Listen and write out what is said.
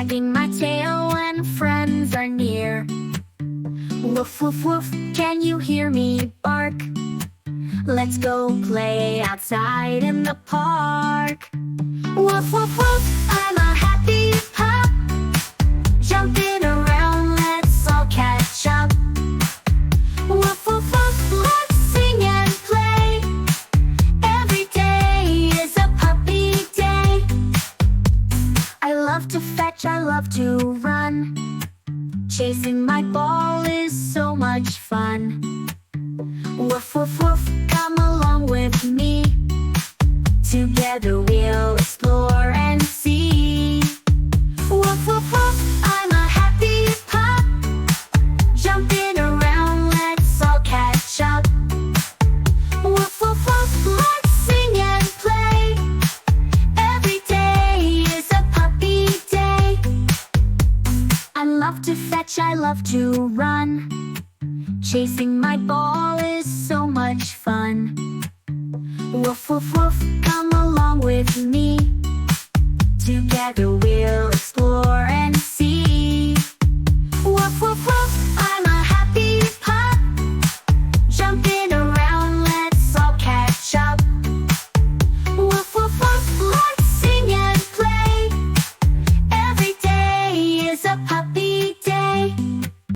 wagging my tail when friends are near. Woof, woof, woof, can you hear me bark? Let's go play outside in the park. Woof, woof, woof, I'm a happy pup. Jumping around, let's all catch up. Woof, woof, woof, let's sing and play. Every day is a puppy day. I love to fetch, I love to run. Chasing my ball is so much fun. Woof, woof, woof, come along with me. Together we'll explore and see. Woof, woof, woof, I'm a happy pup. Jumping around, let's all catch up. Woof, woof, woof, let's sing and play. Every day is a puppy day. I love to fetch, I love to run. Chasing my ball is so much fun. Woof, woof, woof, come along with me. Together we'll